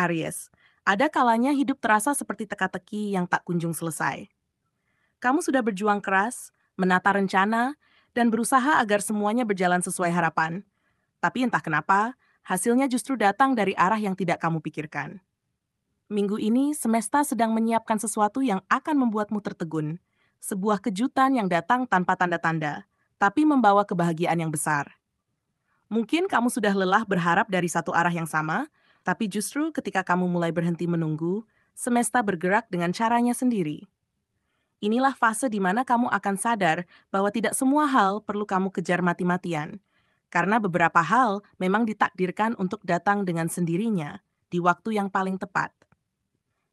Aries, ada kalanya hidup terasa seperti teka-teki yang tak kunjung selesai. Kamu sudah berjuang keras, menata rencana, dan berusaha agar semuanya berjalan sesuai harapan. Tapi entah kenapa, hasilnya justru datang dari arah yang tidak kamu pikirkan. Minggu ini, semesta sedang menyiapkan sesuatu yang akan membuatmu tertegun. Sebuah kejutan yang datang tanpa tanda-tanda, tapi membawa kebahagiaan yang besar. Mungkin kamu sudah lelah berharap dari satu arah yang sama, tapi justru ketika kamu mulai berhenti menunggu, semesta bergerak dengan caranya sendiri. Inilah fase di mana kamu akan sadar bahwa tidak semua hal perlu kamu kejar mati-matian, karena beberapa hal memang ditakdirkan untuk datang dengan sendirinya di waktu yang paling tepat.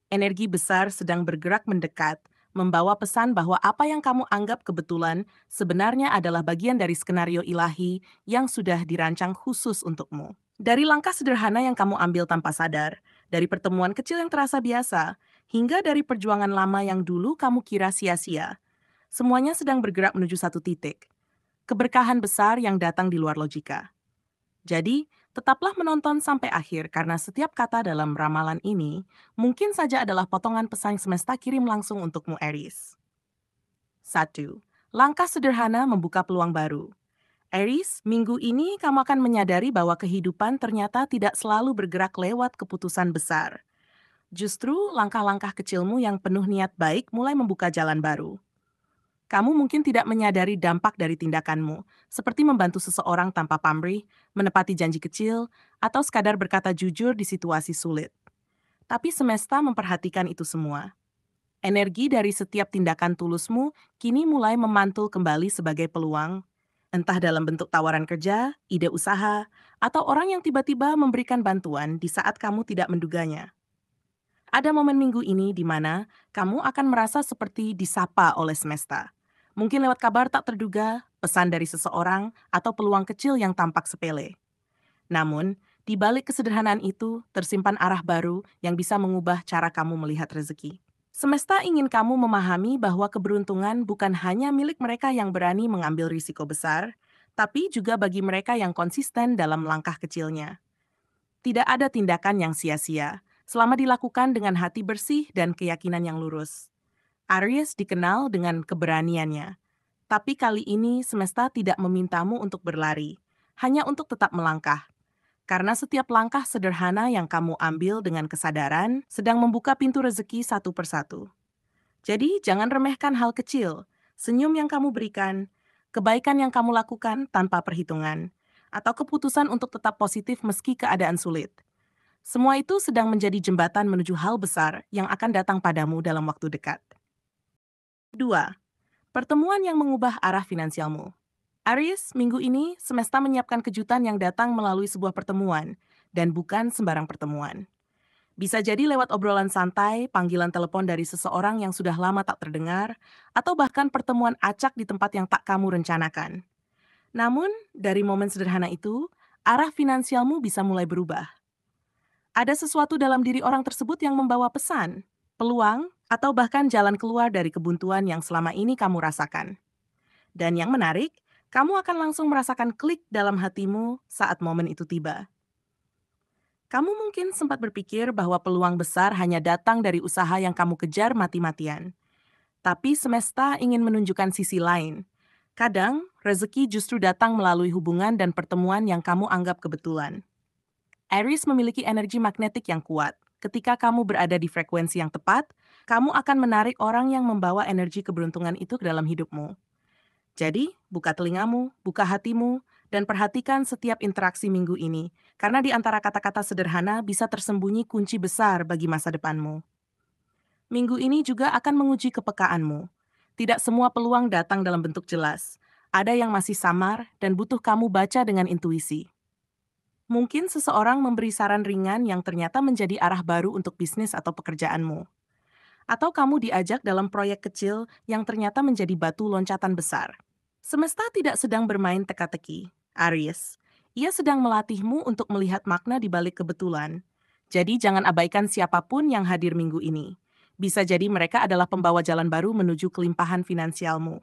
Energi besar sedang bergerak mendekat, membawa pesan bahwa apa yang kamu anggap kebetulan sebenarnya adalah bagian dari skenario ilahi yang sudah dirancang khusus untukmu. Dari langkah sederhana yang kamu ambil tanpa sadar, dari pertemuan kecil yang terasa biasa, hingga dari perjuangan lama yang dulu kamu kira sia-sia, semuanya sedang bergerak menuju satu titik. Keberkahan besar yang datang di luar logika. Jadi, tetaplah menonton sampai akhir karena setiap kata dalam ramalan ini mungkin saja adalah potongan pesan semesta kirim langsung untukmu, Aries. 1. Langkah sederhana membuka peluang baru. Aries, minggu ini kamu akan menyadari bahwa kehidupan ternyata tidak selalu bergerak lewat keputusan besar. Justru langkah-langkah kecilmu yang penuh niat baik mulai membuka jalan baru. Kamu mungkin tidak menyadari dampak dari tindakanmu, seperti membantu seseorang tanpa pamrih, menepati janji kecil, atau sekadar berkata jujur di situasi sulit. Tapi semesta memperhatikan itu semua. Energi dari setiap tindakan tulusmu kini mulai memantul kembali sebagai peluang, entah dalam bentuk tawaran kerja, ide usaha, atau orang yang tiba-tiba memberikan bantuan di saat kamu tidak menduganya. Ada momen minggu ini di mana kamu akan merasa seperti disapa oleh semesta. Mungkin lewat kabar tak terduga, pesan dari seseorang, atau peluang kecil yang tampak sepele. Namun, di balik kesederhanaan itu tersimpan arah baru yang bisa mengubah cara kamu melihat rezeki. Semesta ingin kamu memahami bahwa keberuntungan bukan hanya milik mereka yang berani mengambil risiko besar, tapi juga bagi mereka yang konsisten dalam langkah kecilnya. Tidak ada tindakan yang sia-sia, selama dilakukan dengan hati bersih dan keyakinan yang lurus. Aries dikenal dengan keberaniannya, tapi kali ini semesta tidak memintamu untuk berlari, hanya untuk tetap melangkah. Karena setiap langkah sederhana yang kamu ambil dengan kesadaran sedang membuka pintu rezeki satu persatu. Jadi jangan remehkan hal kecil, senyum yang kamu berikan, kebaikan yang kamu lakukan tanpa perhitungan, atau keputusan untuk tetap positif meski keadaan sulit. Semua itu sedang menjadi jembatan menuju hal besar yang akan datang padamu dalam waktu dekat. 2. Pertemuan yang mengubah arah finansialmu. Aries, minggu ini semesta menyiapkan kejutan yang datang melalui sebuah pertemuan, dan bukan sembarang pertemuan. Bisa jadi lewat obrolan santai, panggilan telepon dari seseorang yang sudah lama tak terdengar, atau bahkan pertemuan acak di tempat yang tak kamu rencanakan. Namun, dari momen sederhana itu, arah finansialmu bisa mulai berubah. Ada sesuatu dalam diri orang tersebut yang membawa pesan, peluang, atau bahkan jalan keluar dari kebuntuan yang selama ini kamu rasakan. Dan yang menarik, kamu akan langsung merasakan klik dalam hatimu saat momen itu tiba. Kamu mungkin sempat berpikir bahwa peluang besar hanya datang dari usaha yang kamu kejar mati-matian. Tapi semesta ingin menunjukkan sisi lain. Kadang, rezeki justru datang melalui hubungan dan pertemuan yang kamu anggap kebetulan. Aries memiliki energi magnetik yang kuat. Ketika kamu berada di frekuensi yang tepat, kamu akan menarik orang yang membawa energi keberuntungan itu ke dalam hidupmu. Jadi, buka telingamu, buka hatimu, dan perhatikan setiap interaksi minggu ini, karena di antara kata-kata sederhana bisa tersembunyi kunci besar bagi masa depanmu. Minggu ini juga akan menguji kepekaanmu. Tidak semua peluang datang dalam bentuk jelas. Ada yang masih samar dan butuh kamu baca dengan intuisi. Mungkin seseorang memberi saran ringan yang ternyata menjadi arah baru untuk bisnis atau pekerjaanmu. Atau kamu diajak dalam proyek kecil yang ternyata menjadi batu loncatan besar. Semesta tidak sedang bermain teka-teki, Aries. Ia sedang melatihmu untuk melihat makna di balik kebetulan. Jadi jangan abaikan siapapun yang hadir minggu ini. Bisa jadi mereka adalah pembawa jalan baru menuju kelimpahan finansialmu.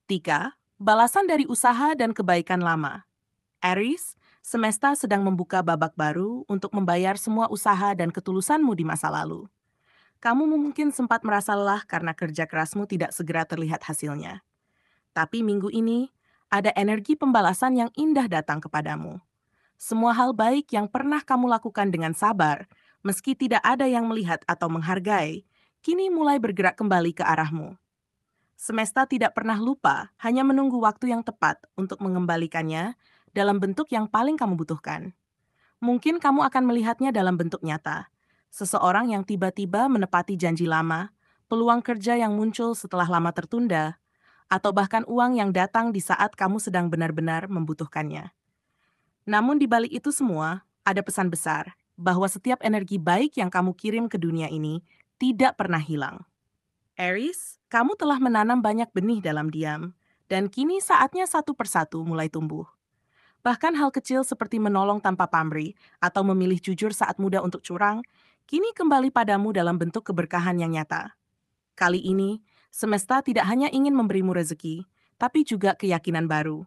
3. Balasan dari usaha dan kebaikan lama. Aries, Semesta sedang membuka babak baru untuk membayar semua usaha dan ketulusanmu di masa lalu. Kamu mungkin sempat merasa lelah karena kerja kerasmu tidak segera terlihat hasilnya. Tapi minggu ini, ada energi pembalasan yang indah datang kepadamu. Semua hal baik yang pernah kamu lakukan dengan sabar, meski tidak ada yang melihat atau menghargai, kini mulai bergerak kembali ke arahmu. Semesta tidak pernah lupa, hanya menunggu waktu yang tepat untuk mengembalikannya dalam bentuk yang paling kamu butuhkan. Mungkin kamu akan melihatnya dalam bentuk nyata. Seseorang yang tiba-tiba menepati janji lama, peluang kerja yang muncul setelah lama tertunda, atau bahkan uang yang datang di saat kamu sedang benar-benar membutuhkannya. Namun di balik itu semua, ada pesan besar bahwa setiap energi baik yang kamu kirim ke dunia ini tidak pernah hilang. Aries, kamu telah menanam banyak benih dalam diam, dan kini saatnya satu persatu mulai tumbuh. Bahkan hal kecil seperti menolong tanpa pamrih atau memilih jujur saat muda untuk curang, kini kembali padamu dalam bentuk keberkahan yang nyata. Kali ini, semesta tidak hanya ingin memberimu rezeki, tapi juga keyakinan baru.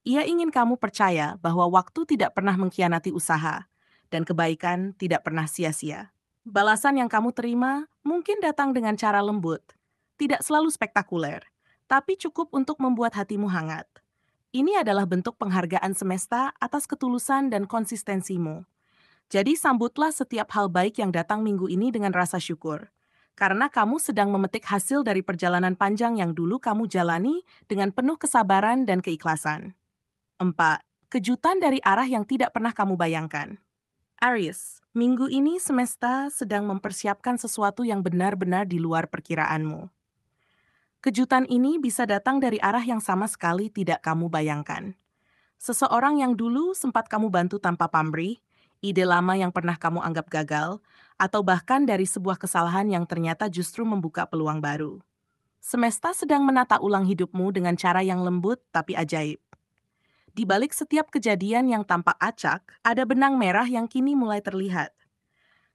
Ia ingin kamu percaya bahwa waktu tidak pernah mengkhianati usaha, dan kebaikan tidak pernah sia-sia. Balasan yang kamu terima mungkin datang dengan cara lembut, tidak selalu spektakuler, tapi cukup untuk membuat hatimu hangat. Ini adalah bentuk penghargaan semesta atas ketulusan dan konsistensimu. Jadi sambutlah setiap hal baik yang datang minggu ini dengan rasa syukur. Karena kamu sedang memetik hasil dari perjalanan panjang yang dulu kamu jalani dengan penuh kesabaran dan keikhlasan. 4. Kejutan dari arah yang tidak pernah kamu bayangkan. Aries, minggu ini semesta sedang mempersiapkan sesuatu yang benar-benar di luar perkiraanmu. Kejutan ini bisa datang dari arah yang sama sekali tidak kamu bayangkan. Seseorang yang dulu sempat kamu bantu tanpa pamrih, ide lama yang pernah kamu anggap gagal, atau bahkan dari sebuah kesalahan yang ternyata justru membuka peluang baru. Semesta sedang menata ulang hidupmu dengan cara yang lembut tapi ajaib. Di balik setiap kejadian yang tampak acak, ada benang merah yang kini mulai terlihat.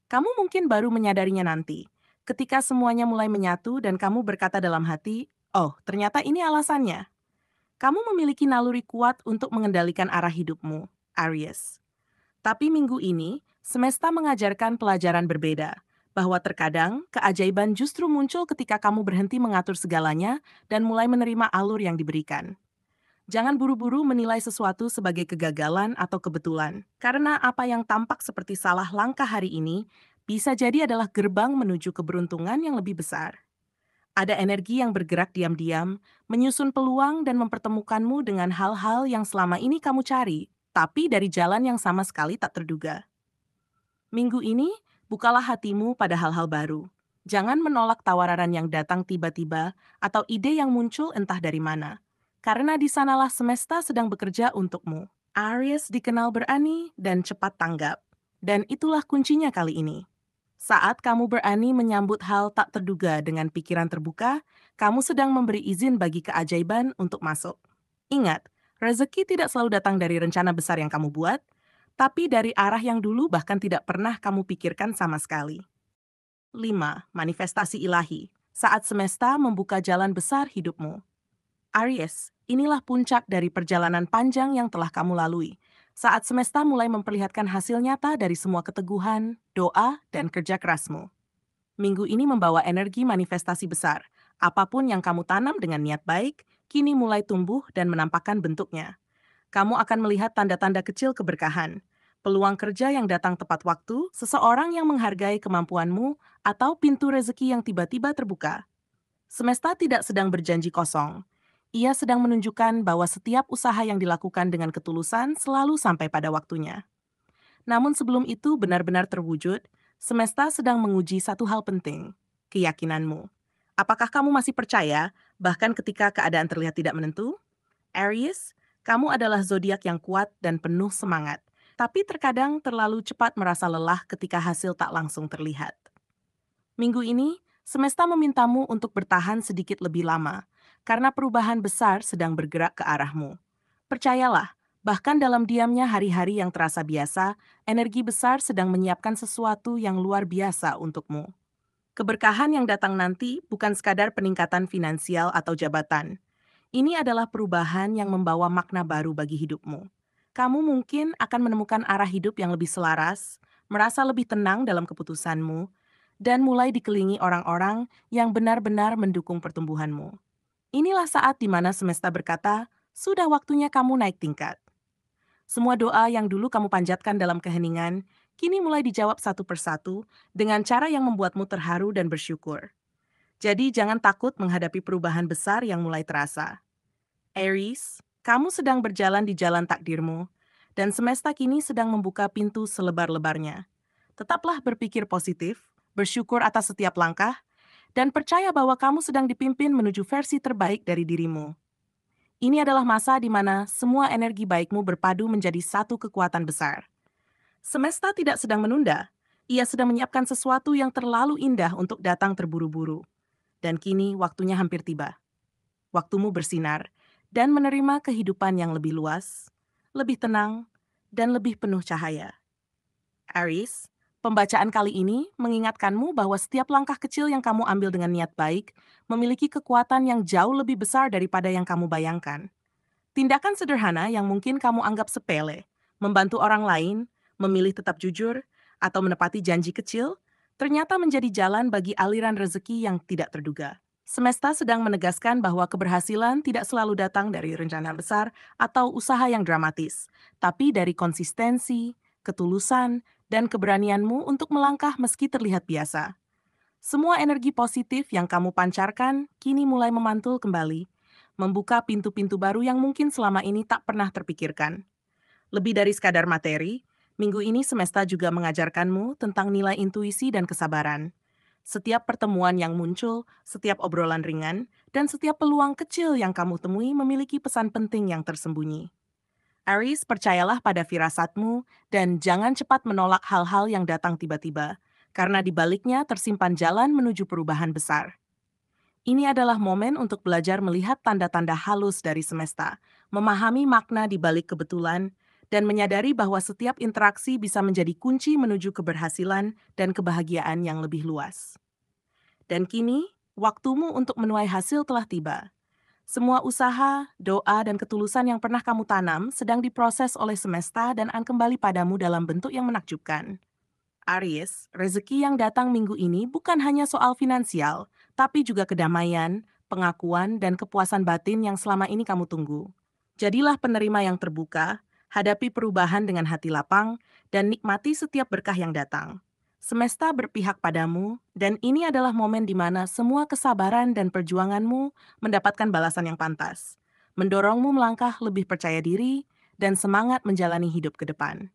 Kamu mungkin baru menyadarinya nanti, ketika semuanya mulai menyatu dan kamu berkata dalam hati, "Oh, ternyata ini alasannya." Kamu memiliki naluri kuat untuk mengendalikan arah hidupmu, Aries. Tapi minggu ini, semesta mengajarkan pelajaran berbeda, bahwa terkadang keajaiban justru muncul ketika kamu berhenti mengatur segalanya dan mulai menerima alur yang diberikan. Jangan buru-buru menilai sesuatu sebagai kegagalan atau kebetulan, karena apa yang tampak seperti salah langkah hari ini bisa jadi adalah gerbang menuju keberuntungan yang lebih besar. Ada energi yang bergerak diam-diam, menyusun peluang dan mempertemukanmu dengan hal-hal yang selama ini kamu cari, tapi dari jalan yang sama sekali tak terduga. Minggu ini, bukalah hatimu pada hal-hal baru. Jangan menolak tawaran yang datang tiba-tiba atau ide yang muncul entah dari mana. Karena di sanalah semesta sedang bekerja untukmu. Aries dikenal berani dan cepat tanggap. Dan itulah kuncinya kali ini. Saat kamu berani menyambut hal tak terduga dengan pikiran terbuka, kamu sedang memberi izin bagi keajaiban untuk masuk. Ingat, rezeki tidak selalu datang dari rencana besar yang kamu buat, tapi dari arah yang dulu bahkan tidak pernah kamu pikirkan sama sekali. 5. Manifestasi ilahi. Saat semesta membuka jalan besar hidupmu. Aries, inilah puncak dari perjalanan panjang yang telah kamu lalui. Saat semesta mulai memperlihatkan hasil nyata dari semua keteguhan, doa, dan kerja kerasmu. Minggu ini membawa energi manifestasi besar. Apapun yang kamu tanam dengan niat baik, kini mulai tumbuh dan menampakkan bentuknya. Kamu akan melihat tanda-tanda kecil keberkahan, peluang kerja yang datang tepat waktu, seseorang yang menghargai kemampuanmu, atau pintu rezeki yang tiba-tiba terbuka. Semesta tidak sedang berjanji kosong. Ia sedang menunjukkan bahwa setiap usaha yang dilakukan dengan ketulusan selalu sampai pada waktunya. Namun sebelum itu benar-benar terwujud, semesta sedang menguji satu hal penting, keyakinanmu. Apakah kamu masih percaya, bahkan ketika keadaan terlihat tidak menentu? Aries, kamu adalah zodiak yang kuat dan penuh semangat, tapi terkadang terlalu cepat merasa lelah ketika hasil tak langsung terlihat. Minggu ini, semesta memintamu untuk bertahan sedikit lebih lama, karena perubahan besar sedang bergerak ke arahmu. Percayalah, bahkan dalam diamnya hari-hari yang terasa biasa, energi besar sedang menyiapkan sesuatu yang luar biasa untukmu. Keberkahan yang datang nanti bukan sekadar peningkatan finansial atau jabatan. Ini adalah perubahan yang membawa makna baru bagi hidupmu. Kamu mungkin akan menemukan arah hidup yang lebih selaras, merasa lebih tenang dalam keputusanmu, dan mulai dikelilingi orang-orang yang benar-benar mendukung pertumbuhanmu. Inilah saat di mana semesta berkata, sudah waktunya kamu naik tingkat. Semua doa yang dulu kamu panjatkan dalam keheningan, kini mulai dijawab satu persatu dengan cara yang membuatmu terharu dan bersyukur. Jadi jangan takut menghadapi perubahan besar yang mulai terasa. Aries, kamu sedang berjalan di jalan takdirmu, dan semesta kini sedang membuka pintu selebar-lebarnya. Tetaplah berpikir positif, bersyukur atas setiap langkah, dan percaya bahwa kamu sedang dipimpin menuju versi terbaik dari dirimu. Ini adalah masa di mana semua energi baikmu berpadu menjadi satu kekuatan besar. Semesta tidak sedang menunda, ia sedang menyiapkan sesuatu yang terlalu indah untuk datang terburu-buru. Dan kini waktunya hampir tiba. Waktumu bersinar dan menerima kehidupan yang lebih luas, lebih tenang, dan lebih penuh cahaya. Aries, pembacaan kali ini mengingatkanmu bahwa setiap langkah kecil yang kamu ambil dengan niat baik memiliki kekuatan yang jauh lebih besar daripada yang kamu bayangkan. Tindakan sederhana yang mungkin kamu anggap sepele, membantu orang lain, memilih tetap jujur, atau menepati janji kecil, ternyata menjadi jalan bagi aliran rezeki yang tidak terduga. Semesta sedang menegaskan bahwa keberhasilan tidak selalu datang dari rencana besar atau usaha yang dramatis, tapi dari konsistensi, ketulusan, dan keberanianmu untuk melangkah meski terlihat biasa. Semua energi positif yang kamu pancarkan kini mulai memantul kembali, membuka pintu-pintu baru yang mungkin selama ini tak pernah terpikirkan. Lebih dari sekadar materi, minggu ini semesta juga mengajarkanmu tentang nilai intuisi dan kesabaran. Setiap pertemuan yang muncul, setiap obrolan ringan, dan setiap peluang kecil yang kamu temui memiliki pesan penting yang tersembunyi. Aries, percayalah pada firasatmu dan jangan cepat menolak hal-hal yang datang tiba-tiba, karena di baliknya tersimpan jalan menuju perubahan besar. Ini adalah momen untuk belajar melihat tanda-tanda halus dari semesta, memahami makna di balik kebetulan, dan menyadari bahwa setiap interaksi bisa menjadi kunci menuju keberhasilan dan kebahagiaan yang lebih luas. Dan kini, waktumu untuk menuai hasil telah tiba. Semua usaha, doa, dan ketulusan yang pernah kamu tanam sedang diproses oleh semesta dan akan kembali padamu dalam bentuk yang menakjubkan. Aries, rezeki yang datang minggu ini bukan hanya soal finansial, tapi juga kedamaian, pengakuan, dan kepuasan batin yang selama ini kamu tunggu. Jadilah penerima yang terbuka, hadapi perubahan dengan hati lapang, dan nikmati setiap berkah yang datang. Semesta berpihak padamu, dan ini adalah momen di mana semua kesabaran dan perjuanganmu mendapatkan balasan yang pantas, mendorongmu melangkah lebih percaya diri dan semangat menjalani hidup ke depan.